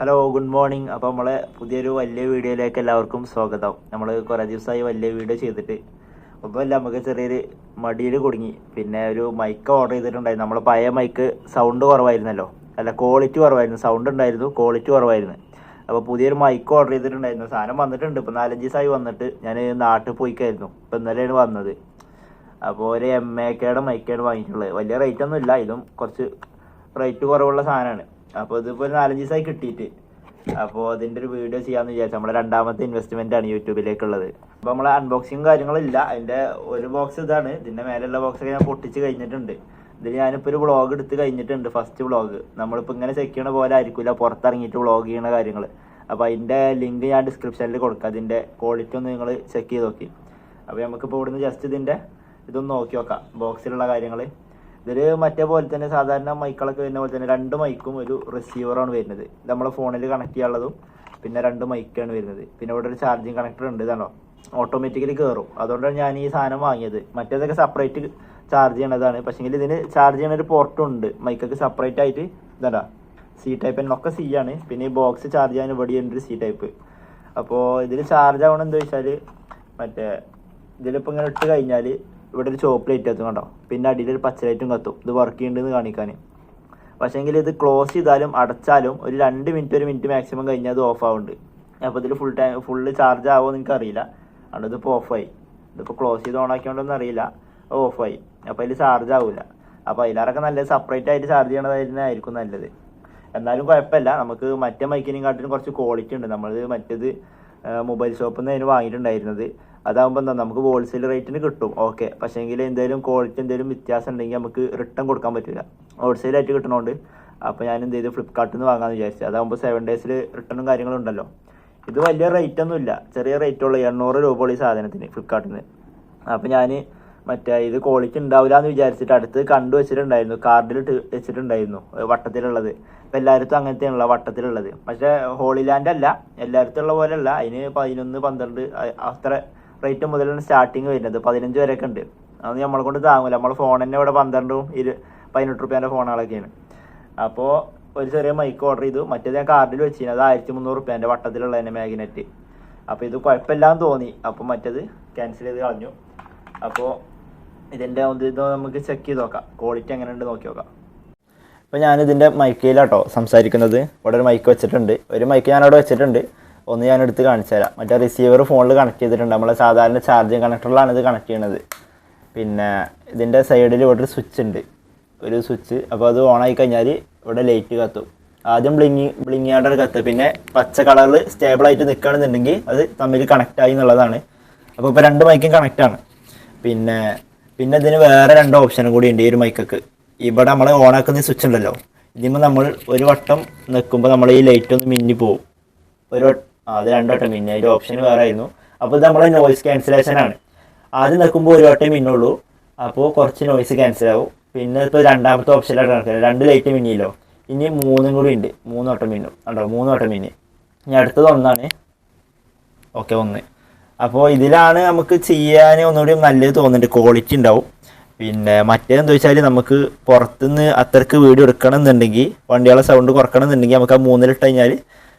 Hello good morning. അപ്പോൾ നമ്മളെ പുതിയൊരു വലിയ വീഡിയോയിലേക്ക് എല്ലാവർക്കും സ്വാഗതം. നമ്മൾ കുറേ ദിവസമായി വലിയ വീഡിയോ ചെയ്തിട്ട് ഒന്നുമല്ല, നമുക്ക് ചെറിയൊരു മടിയിൽ കുടുങ്ങി. പിന്നെ ഒരു മൈക്ക് ഓർഡർ ചെയ്തിട്ടുണ്ടായിരുന്നു. നമ്മൾ പഴയ മൈക്ക് സൗണ്ട് കുറവായിരുന്നല്ലോ, അല്ല ക്വാളിറ്റി കുറവായിരുന്നു. സൗണ്ട് ഉണ്ടായിരുന്നു, ക്വാളിറ്റി കുറവായിരുന്നു. അപ്പോൾ പുതിയൊരു മൈക്ക് ഓർഡർ ചെയ്തിട്ടുണ്ടായിരുന്നു. സാധനം വന്നിട്ടുണ്ട്. ഇപ്പോൾ 4-5 ദിവസമായി വന്നിട്ട്. ഞാൻ നാട്ടിൽ പോയിക്കായിരുന്നു, ഇപ്പോൾ ഇന്നലെയാണ് വന്നത്. അപ്പോൾ ഒരു MAKയുടെ മൈക്കാണ് വാങ്ങിയിട്ടുള്ളത്. വലിയ റേറ്റ് ഒന്നും ഇല്ല, ഇതും കുറച്ച് റേറ്റ് കുറവുള്ള സാധനമാണ്. അപ്പോൾ ഇതിപ്പോൾ ഒരു 4-5 ദിവസമായി കിട്ടിയിട്ട്. അപ്പോൾ അതിൻ്റെ ഒരു വീഡിയോ ചെയ്യാമെന്ന് വിചാരിച്ചു. നമ്മുടെ രണ്ടാമത്തെ ഇൻവെസ്റ്റ്മെൻ്റ് ആണ് യൂട്യൂബിലേക്കുള്ളത്. അപ്പോൾ നമ്മൾ അൺബോക്സിങ് കാര്യങ്ങളില്ല. അതിൻ്റെ ഒരു ബോക്സ് ഇതാണ്. ഇതിൻ്റെ മേലുള്ള ബോക്സൊക്കെ ഞാൻ പൊട്ടിച്ച് കഴിഞ്ഞിട്ടുണ്ട്. ഇതിൽ ഞാനിപ്പോൾ ഒരു വ്ളോഗ് എടുത്ത് കഴിഞ്ഞിട്ടുണ്ട്, ഫസ്റ്റ് വ്ളോഗ്. നമ്മളിപ്പോൾ ഇങ്ങനെ ചെക്ക് ചെയ്യണ പോലെ ആയിരിക്കില്ല പുറത്തിറങ്ങിയിട്ട് വ്ളോഗ് ചെയ്യണ കാര്യങ്ങൾ. അപ്പോൾ അതിൻ്റെ ലിങ്ക് ഞാൻ ഡിസ്ക്രിപ്ഷനിൽ കൊടുക്കാം. അതിൻ്റെ ക്വാളിറ്റി ഒന്ന് നിങ്ങൾ ചെക്ക് ചെയ്ത് നോക്കി. അപ്പോൾ നമുക്കിപ്പോൾ ഇവിടുന്ന് ജസ്റ്റ് ഇതിൻ്റെ ഇതൊന്ന് നോക്കി നോക്കാം, ബോക്സിലുള്ള കാര്യങ്ങൾ. ഇതിൽ മറ്റേ പോലെ തന്നെ സാധാരണ മൈക്കുകളൊക്കെ വരുന്ന പോലെ തന്നെ 2 മൈക്കും ഒരു റിസീവറാണ് വരുന്നത്. ഇത് നമ്മളെ ഫോണിൽ കണക്ട് ചെയ്യാനുള്ളതും പിന്നെ 2 മൈക്കാണ് വരുന്നത്. പിന്നെ ഇവിടെ ഒരു ചാർജിങ് കണക്ടർ ഉണ്ട്, ഇതാണോ, ഓട്ടോമാറ്റിക്കലി കയറും. അതുകൊണ്ടാണ് ഞാൻ ഈ സാധനം വാങ്ങിയത്. മറ്റേതൊക്കെ സെപ്പറേറ്റ് ചാർജ് ചെയ്യണതാണ്. പക്ഷേങ്കിൽ ഇതിന് ചാർജ് ചെയ്യണ ഒരു പോർട്ടും ഉണ്ട് മൈക്കൊക്കെ സെപ്പറേറ്റ് ആയിട്ട്. ഇതാ C ടൈപ്പ്, എന്നൊക്കെ C ആണ്. പിന്നെ ഈ ബോക്സ് ചാർജ് ചെയ്യാൻ ഇവിടെ ഉണ്ട് C ടൈപ്പ്. അപ്പോൾ ഇതിൽ ചാർജ് ആവണം എന്താ വെച്ചാൽ, മറ്റേ ഇതിലിപ്പോൾ ഇങ്ങനെ ഇട്ട് കഴിഞ്ഞാൽ ഇവിടെ ഒരു ചോപ്പ് ലൈറ്റ് കത്തും കണ്ടോ, പിന്നെ അടിയിലൊരു പച്ച ലൈറ്റും കത്തും. ഇത് വർക്ക് ചെയ്യുന്നുണ്ടെന്ന് കാണിക്കാൻ. പക്ഷേങ്കിൽ ഇത് ക്ലോസ് ചെയ്താലും അടച്ചാലും ഒരു 2 മിനിറ്റ് 1 മിനിറ്റ് മാക്സിമം കഴിഞ്ഞാൽ അത് ഓഫ് ആവുന്നുണ്ട്. അപ്പോൾ ഇതിൽ ഫുള്ള് ചാർജ് ആവുമോ എന്ന് എനിക്കറിയില്ല. അതുകൊണ്ട് ഇതിപ്പോൾ ഓഫായി. ഇതിപ്പോൾ ക്ലോസ് ചെയ്ത് ഓൺ ആക്കിയോണ്ടൊന്നും അറിയില്ല, ഓഫായി. അപ്പോൾ അതിൽ ചാർജ് ആവില്ല. അപ്പോൾ അതിലാറൊക്കെ നല്ലത് സെപ്പറേറ്റ് ആയിട്ട് ചാർജ് ചെയ്യണതായിരിക്കും നല്ലത്. എന്നാലും കുഴപ്പമില്ല, നമുക്ക് മറ്റേ മൈക്കിനെയും കാട്ടിലും കുറച്ച് ക്വാളിറ്റി ഉണ്ട്. നമ്മൾ മറ്റേത് മൊബൈൽ ഷോപ്പിൽ നിന്ന് അതിന് വാങ്ങിയിട്ടുണ്ടായിരുന്നത്. അതാകുമ്പോൾ എന്താ, നമുക്ക് ഹോൾസെയിൽ റേറ്റിന് കിട്ടും, ഓക്കെ. പക്ഷേങ്കിൽ എന്തെങ്കിലും ക്വാളിറ്റി എന്തെങ്കിലും വ്യത്യാസം ഉണ്ടെങ്കിൽ നമുക്ക് റിട്ടേൺ കൊടുക്കാൻ പറ്റില്ല, ഹോൾസെയിലായിട്ട് കിട്ടണോണ്ട്. അപ്പോൾ ഞാൻ എന്ത് ചെയ്തു, ഫ്ലിപ്കാർട്ടിൽ നിന്ന് വാങ്ങാമെന്ന് വിചാരിച്ചു. അതാകുമ്പോൾ 7 ഡേയ്സിൽ റിട്ടേണും കാര്യങ്ങളും ഉണ്ടല്ലോ. ഇത് വലിയ റേറ്റ് ഒന്നും ഇല്ല, ചെറിയ റേറ്റുള്ള 800 രൂപ ഈ സാധനത്തിന് ഫ്ലിപ്കാർട്ടിൽ നിന്ന്. അപ്പോൾ ഞാൻ മറ്റേ ഇത് ക്വാളിറ്റി ഉണ്ടാവില്ല എന്ന് വിചാരിച്ചിട്ട് അടുത്ത് കണ്ടു വെച്ചിട്ടുണ്ടായിരുന്നു, കാർഡിൽ വെച്ചിട്ടുണ്ടായിരുന്നു വട്ടത്തിലുള്ളത്. ഇപ്പം എല്ലായിടത്തും അങ്ങനത്തെയാണല്ലോ വട്ടത്തിലുള്ളത്. പക്ഷേ ഹോളി ലാൻഡ് അല്ല, എല്ലായിടത്തും ഉള്ള പോലെ അല്ല. അതിന് 11, 12 അത്ര റേറ്റ് മുതലാണ് സ്റ്റാർട്ടിങ് വരുന്നത്. 15 വരെയൊക്കെ ഉണ്ട്. അത് നമ്മളെ കൊണ്ട് താങ്ങില്ല. നമ്മളെ ഫോൺ തന്നെ ഇവിടെ 12 18 രൂപേൻ്റെ ഫോണുകളൊക്കെയാണ്. അപ്പോൾ ഒരു ചെറിയ മൈക്ക് ഓർഡർ ചെയ്തു. മറ്റേത് ഞാൻ കാർഡിൽ വെച്ചിരുന്നു, അത് 1300 രൂപേൻ്റെ വട്ടത്തിലുള്ള തന്നെ മാഗ്നറ്റ്. അപ്പോൾ ഇത് കുഴപ്പമില്ലാന്ന് തോന്നി. അപ്പോൾ മറ്റേത് ക്യാൻസൽ ചെയ്ത് കളഞ്ഞു. അപ്പോൾ ഇതിൻ്റെ ഇത് നമുക്ക് ചെക്ക് ചെയ്ത് നോക്കാം, ക്വാളിറ്റി എങ്ങനെയുണ്ട് നോക്കി നോക്കാം. അപ്പോൾ ഞാനിതിൻ്റെ മൈക്കയിലാട്ടോ സംസാരിക്കുന്നത്. ഇവിടെ ഒരു മൈക്ക് വെച്ചിട്ടുണ്ട്, ഒരു മൈക്ക് ഞാനവിടെ വെച്ചിട്ടുണ്ട്. ഒന്ന് ഞാൻ എടുത്ത് കാണിച്ചു തരാം. മറ്റേ റിസീവർ ഫോണിൽ കണക്ട് ചെയ്തിട്ടുണ്ട്. നമ്മളെ സാധാരണ ചാർജിങ് കണക്ടറിലാണ് ഇത് കണക്ട് ചെയ്യണത്. പിന്നെ ഇതിൻ്റെ സൈഡിൽ ഇവിടെ ഒരു സ്വിച്ച് ഉണ്ട്, ഒരു സ്വിച്ച്. അപ്പോൾ അത് ഓൺ ആയി കഴിഞ്ഞാൽ ഇവിടെ ലൈറ്റ് കത്തും. ആദ്യം ബ്ലിങ് ആയിട്ട് കത്തും, പിന്നെ പച്ച കളറിൽ സ്റ്റേബിളായിട്ട് നിൽക്കുകയാണെന്നുണ്ടെങ്കിൽ അത് തമ്മിൽ കണക്റ്റ് ആയി എന്നുള്ളതാണ്. അപ്പോൾ ഇപ്പോൾ 2 മൈക്കും കണക്റ്റാണ്. പിന്നെ ഇതിന് വേറെ 2 ഓപ്ഷനും കൂടി ഉണ്ട് ഈ ഒരു മൈക്കൊക്കെ. ഇവിടെ നമ്മൾ ഓൺ ആക്കുന്ന സ്വിച്ച് ഉണ്ടല്ലോ, ഇതിമ്പോൾ നമ്മൾ ഒരു വട്ടം നിൽക്കുമ്പോൾ നമ്മൾ ഈ ലൈറ്റ് ഒന്ന് മിന്നി പോകും. അത് 2 വട്ടം മിന്നി, അതിൻ്റെ ഓപ്ഷൻ വേറെ ആയിരുന്നു. അപ്പോൾ ഇത് നമ്മളെ നോയിസ് ക്യാൻസലേഷൻ ആണ്. ആദ്യം നിൽക്കുമ്പോൾ ഒരു വട്ടം മിന്നുള്ളൂ, അപ്പോൾ കുറച്ച് നോയിസ് ക്യാൻസൽ ആവും. പിന്നെ ഇപ്പോൾ രണ്ടാമത്തെ ഓപ്ഷനിലാണ് നടക്കുന്നത്, 2 ലൈറ്റ് മിന്നിയല്ലോ, ഇനി 3 കൂടി ഉണ്ട്, 3 വട്ടം മിന്നും. കണ്ടോ, 3 വട്ടം മിന്നി. ഇനി അടുത്തത് 1 ഓക്കെ, 1. അപ്പോൾ ഇതിലാണ് നമുക്ക് ചെയ്യാൻ ഒന്നുകൂടി നല്ലത് തോന്നുന്നുണ്ട്, ക്വാളിറ്റി ഉണ്ടാവും. പിന്നെ മറ്റേതെന്താ വെച്ചാൽ, നമുക്ക് പുറത്തുനിന്ന് അത്രക്ക് വീഡിയോ എടുക്കണം എന്നുണ്ടെങ്കിൽ, വണ്ടികളെ സൗണ്ട് കുറക്കണം എന്നുണ്ടെങ്കിൽ നമുക്ക് ആ 3-ലിട്ട് കഴിഞ്ഞാൽ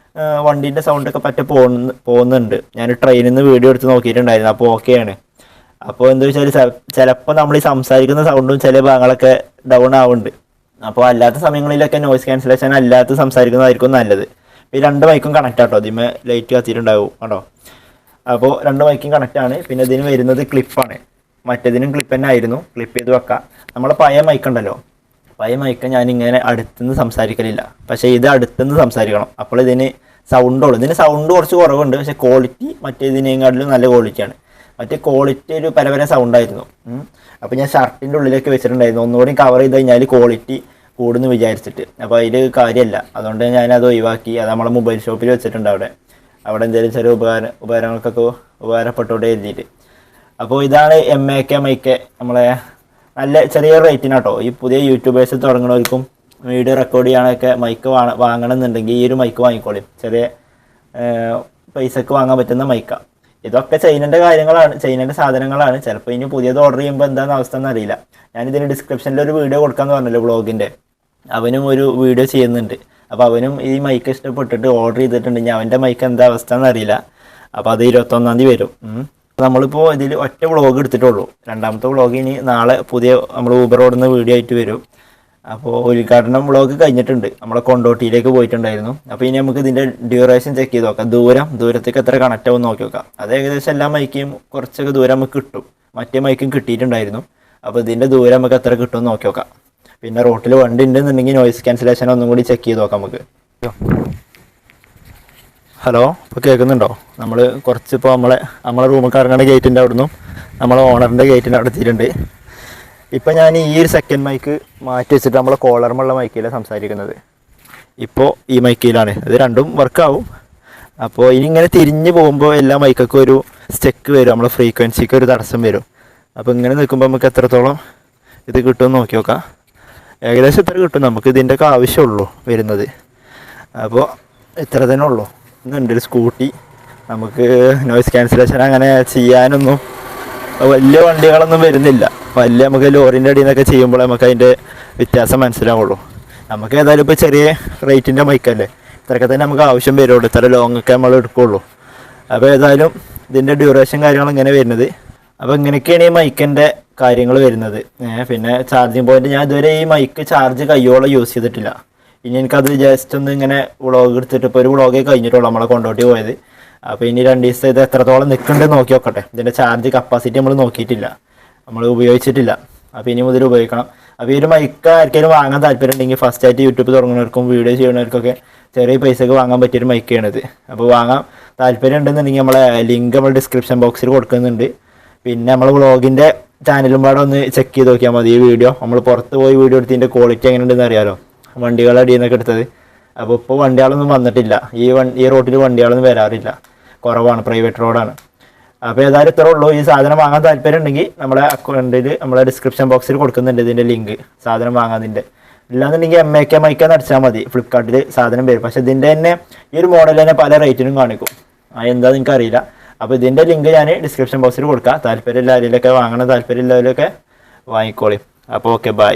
വണ്ടീൻ്റെ സൗണ്ടൊക്കെ പോകുന്നുണ്ട്. ഞാൻ ട്രെയിനിൽ നിന്ന് വീഡിയോ എടുത്ത് നോക്കിയിട്ടുണ്ടായിരുന്നു, അപ്പോൾ ഓക്കെയാണ്. അപ്പോൾ എന്താ വെച്ചാൽ ചിലപ്പോൾ നമ്മൾ ഈ സംസാരിക്കുന്ന സൗണ്ടും ചില ഭാഗങ്ങളൊക്കെ ഡൗൺ ആവുന്നുണ്ട്. അപ്പോൾ അല്ലാത്ത സമയങ്ങളിലൊക്കെ നോയിസ് ക്യാൻസലേഷൻ അല്ലാത്ത സംസാരിക്കുന്നതായിരിക്കും നല്ലത്. ഈ 2 മൈക്കും കണക്റ്റ് ആട്ടോ, ഇതിന്മേൽ ലൈറ്റ് കത്തിയിട്ടുണ്ടാവും കേട്ടോ. അപ്പോൾ 2 മൈക്കും കണക്റ്റാണ്. പിന്നെ ഇതിന് വരുന്നത് ക്ലിപ്പാണ്. മറ്റേതിനും ക്ലിപ്പ് തന്നെ ആയിരുന്നു, ക്ലിപ്പ് ചെയ്ത് വെക്കാം. നമ്മളെ പഴയ മൈക്ക് ഉണ്ടല്ലോ, പഴയ മൈക്ക് ഞാനിങ്ങനെ അടുത്തുനിന്ന് സംസാരിക്കലില്ല. പക്ഷേ ഇത് അടുത്തുനിന്ന് സംസാരിക്കണം, അപ്പോൾ ഇതിന് സൗണ്ടുള്ളൂ. ഇതിന് സൗണ്ട് കുറച്ച് കുറവുണ്ട്, പക്ഷേ ക്വാളിറ്റി മറ്റേതിനേക്കാട്ടിലും നല്ല ക്വാളിറ്റിയാണ്. മറ്റേ ക്വാളിറ്റി ഒരു പല സൗണ്ടായിരുന്നു. അപ്പോൾ ഞാൻ ഷർട്ടിൻ്റെ ഉള്ളിലേക്ക് വെച്ചിട്ടുണ്ടായിരുന്നു, ഒന്നുകൂടി കവർ ചെയ്ത് കഴിഞ്ഞാൽ ക്വാളിറ്റി കൂടുന്നു വിചാരിച്ചിട്ട്. അപ്പോൾ അതിൽ കാര്യമല്ല, അതുകൊണ്ട് ഞാനത് ഒഴിവാക്കി. അത് നമ്മളെ മൊബൈൽ ഷോപ്പിൽ വെച്ചിട്ടുണ്ട്. അവിടെ എന്തെങ്കിലും ചെറിയ ഉപകരണങ്ങൾക്കൊക്കെ ഉപകാരപ്പെട്ടോടെ എഴുതിയിട്ട്. അപ്പോൾ ഇതാണ് MAK മൈക്ക്. നമ്മളെ നല്ല ചെറിയ റേറ്റിനാട്ടോ. ഈ പുതിയ യൂട്യൂബേഴ്സ് തുടങ്ങുന്നവർക്കും വീഡിയോ റെക്കോർഡ് ചെയ്യാനൊക്കെ മൈക്ക് വാങ്ങണം എന്നുണ്ടെങ്കിൽ ഈ ഒരു മൈക്ക് വാങ്ങിക്കോളി. ചെറിയ പൈസക്ക് വാങ്ങാൻ പറ്റുന്ന മൈക്കാണ്. ഇതൊക്കെ ചൈനൻ്റെ കാര്യങ്ങളാണ്, ചൈനൻ്റെ സാധനങ്ങളാണ്. ചിലപ്പോൾ ഇനി പുതിയത് ഓർഡർ ചെയ്യുമ്പോൾ എന്താണെന്ന് അവസ്ഥ എന്നറിയില്ല. ഞാനിതിന് ഡിസ്ക്രിപ്ഷനിൽ ഒരു വീഡിയോ കൊടുക്കാമെന്ന് പറഞ്ഞല്ലോ വ്ളോഗിൻ്റെ, അവനും ഒരു വീഡിയോ ചെയ്യുന്നുണ്ട്. അപ്പോൾ അവനും ഈ മൈക്ക് ഇഷ്ടപ്പെട്ടിട്ട് ഓർഡർ ചെയ്തിട്ടുണ്ട്. ഇനി അവൻ്റെ മൈക്ക് എന്താ അവസ്ഥ എന്നറിയില്ല. അപ്പോൾ അത് 21-ാം തീയതി വരും. നമ്മളിപ്പോൾ ഇതിൽ ഒറ്റ വ്ളോഗ് എടുത്തിട്ടുള്ളൂ. രണ്ടാമത്തെ വ്ളോഗ് ഇനി നാളെ പുതിയ നമ്മൾ ഊബർ ഓടുന്ന വീഡിയോ ആയിട്ട് വരും. അപ്പോൾ ഉദ്ഘാടനം വ്ളോഗ് കഴിഞ്ഞിട്ടുണ്ട്. നമ്മളെ കൊണ്ടോട്ടിയിലേക്ക് പോയിട്ടുണ്ടായിരുന്നു. അപ്പോൾ ഇനി നമുക്ക് ഇതിൻ്റെ ഡ്യൂറേഷൻ ചെക്ക് ചെയ്ത് നോക്കാം. ദൂരത്തേക്ക് എത്ര കണക്റ്റ് ആവും നോക്കി നോക്കാം. അത് ഏകദേശം എല്ലാ മൈക്കും കുറച്ചൊക്കെ ദൂരം നമുക്ക് കിട്ടും. മറ്റേ മൈക്കും കിട്ടിയിട്ടുണ്ടായിരുന്നു. അപ്പോൾ ഇതിൻ്റെ ദൂരം നമുക്ക് എത്ര കിട്ടുമെന്ന് നോക്കി നോക്കാം. പിന്നെ റോട്ടിൽ വണ്ടി ഉണ്ടെന്നുണ്ടെങ്കിൽ നോയിസ് ക്യാൻസലേഷൻ ഒന്നും കൂടി ചെക്ക് ചെയ്ത് നോക്കാം നമുക്ക്. ഹലോ, ഇപ്പോൾ കേൾക്കുന്നുണ്ടോ? നമ്മൾ കുറച്ചിപ്പോൾ നമ്മളെ റൂമൊക്കെ ഇറങ്ങുന്ന ഗേറ്റിൻ്റെ അവിടുന്ന് നമ്മളെ ഓണറിൻ്റെ ഗേറ്റിൻ്റെ അവിടെ എത്തിയിട്ടുണ്ട്. ഇപ്പം ഞാൻ ഈ ഒരു സെക്കൻഡ് മൈക്ക് മാറ്റി വെച്ചിട്ട് നമ്മളെ കോളർമുള്ള മൈക്കിലാണ് സംസാരിക്കുന്നത്. ഇപ്പോൾ ഈ മൈക്കിലാണ്. ഇത് രണ്ടും വർക്കാവും. അപ്പോൾ ഇനി ഇങ്ങനെ തിരിഞ്ഞ് പോകുമ്പോൾ എല്ലാ മൈക്കൊക്കെ ഒരു സ്റ്റെക്ക് വരും, നമ്മളെ ഫ്രീക്വൻസിക്ക് ഒരു തടസ്സം വരും. അപ്പോൾ ഇങ്ങനെ നിൽക്കുമ്പോൾ നമുക്ക് എത്രത്തോളം ഇത് കിട്ടുമെന്ന് നോക്കി നോക്കാം. ഏകദേശം ഇത്ര കിട്ടും. നമുക്ക് ഇതിൻ്റെയൊക്കെ ആവശ്യമുള്ളൂ വരുന്നത്. അപ്പോൾ ഇത്ര തന്നെ ഉള്ളൂ. ഇന്നുണ്ട് ഒരു സ്കൂട്ടി. നമുക്ക് നോയിസ് ക്യാൻസലേഷൻ അങ്ങനെ ചെയ്യാനൊന്നും വലിയ വണ്ടികളൊന്നും വരുന്നില്ല. വലിയ നമുക്ക് ലോറിൻ്റെ അടിയിൽ നിന്നൊക്കെ ചെയ്യുമ്പോൾ നമുക്ക് അതിൻ്റെ വ്യത്യാസം മനസ്സിലാവുള്ളൂ. നമുക്ക് ഏതായാലും ഇപ്പോൾ ചെറിയ റേറ്റിൻ്റെ മൈക്കല്ലേ, ഇത്രയൊക്കെ തന്നെ നമുക്ക് ആവശ്യം വരുള്ളൂ. ഇത്ര ലോങ്ങൊക്കെ നമ്മൾ എടുക്കുകയുള്ളൂ. അപ്പോൾ ഏതായാലും ഇതിൻ്റെ ഡ്യൂറേഷൻ കാര്യങ്ങൾ ഇങ്ങനെ വരുന്നത്. അപ്പോൾ ഇങ്ങനെയൊക്കെയാണ് ഈ മൈക്കിൻ്റെ കാര്യങ്ങൾ വരുന്നത്. പിന്നെ ചാർജിങ് പോയിൻറ്റ് ഞാൻ ഇതുവരെ ഈ മൈക്ക് ചാർജ് കയ്യോളം യൂസ് ചെയ്തിട്ടില്ല. ഇനി എനിക്കത് ജസ്റ്റ് ഒന്ന് ഇങ്ങനെ വ്ളോഗ് എടുത്തിട്ട് ഇപ്പോൾ ഒരു വ്ളോഗേ കഴിഞ്ഞിട്ടുള്ളൂ നമ്മളെ കൊണ്ടോട്ടി പോയത്. അപ്പോൾ ഇനി 2 ദിവസം ഇത് എത്രത്തോളം നിൽക്കുന്നുണ്ടെന്ന് നോക്കി നോക്കട്ടെ. ഇതിൻ്റെ ചാർജ് കപ്പാസിറ്റി നമ്മൾ നോക്കിയിട്ടില്ല, നമ്മൾ ഉപയോഗിച്ചിട്ടില്ല. അപ്പോൾ ഇനി മുതൽ ഉപയോഗിക്കണം. അപ്പോൾ ഈ ഒരു മൈക്ക് ആർക്കെങ്കിലും വാങ്ങാൻ താല്പര്യം ഉണ്ടെങ്കിൽ ഫസ്റ്റ് ആയിട്ട് യൂട്യൂബ് തുടങ്ങുന്നവർക്കും വീഡിയോ ചെയ്യുന്നവർക്കൊക്കെ ചെറിയ പൈസക്ക് വാങ്ങാൻ പറ്റിയൊരു മൈക്കാണിത്. അപ്പോൾ വാങ്ങാൻ താല്പര്യം ഉണ്ടെന്നുണ്ടെങ്കിൽ നമ്മളെ ലിങ്ക് നമ്മൾ ഡിസ്ക്രിപ്ഷൻ ബോക്സിൽ കൊടുക്കുന്നുണ്ട്. പിന്നെ നമ്മൾ വ്ളോഗിൻ്റെ ചാനലും പാടെ ഒന്ന് ചെക്ക് ചെയ്ത് നോക്കിയാൽ മതി. ഈ വീഡിയോ നമ്മൾ പുറത്ത് പോയി വീഡിയോ എടുത്തതിൻ്റെ ക്വാളിറ്റി എങ്ങനെയുണ്ടെന്ന് അറിയാമല്ലോ, വണ്ടികളുടെ അടിയിൽ നിന്നൊക്കെ എടുത്തത്. അപ്പോൾ ഇപ്പോൾ വണ്ടികളൊന്നും വന്നിട്ടില്ല. ഈ റോഡിൽ വണ്ടികളൊന്നും വരാറില്ല, കുറവാണ്, പ്രൈവറ്റ് റോഡാണ്. അപ്പോൾ ഏതായാലും ഇത്രേ ഉള്ളൂ. ഈ സാധനം വാങ്ങാൻ താല്പര്യം ഉണ്ടെങ്കിൽ നമ്മുടെ അക്കൗണ്ടിൽ നമ്മളെ ഡിസ്ക്രിപ്ഷൻ ബോക്സിൽ കൊടുക്കുന്നുണ്ട് ഇതിൻ്റെ ലിങ്ക്, സാധനം വാങ്ങാതിൻ്റെ. ഇല്ലാന്നുണ്ടെങ്കിൽ MAK മൈക്കെന്ന് അടിച്ചാൽ മതി, ഫ്ലിപ്കാർട്ടിൽ സാധനം വരും. പക്ഷേ ഇതിൻ്റെ തന്നെ ഈ ഒരു മോഡൽ തന്നെ പല റേറ്റിനും കാണിക്കും. എന്താണെന്ന് എനിക്കറിയില്ല. അപ്പോൾ ഇതിൻ്റെ ലിങ്ക് ഞാൻ ഡിസ്ക്രിപ്ഷൻ ബോക്സിൽ കൊടുക്കാം. താല്പര്യമില്ല ആരെങ്കിലൊക്കെ വാങ്ങണം, താല്പര്യമില്ലവരൊക്കെ വാങ്ങിക്കോളി. അപ്പോൾ ഓക്കെ, ബൈ.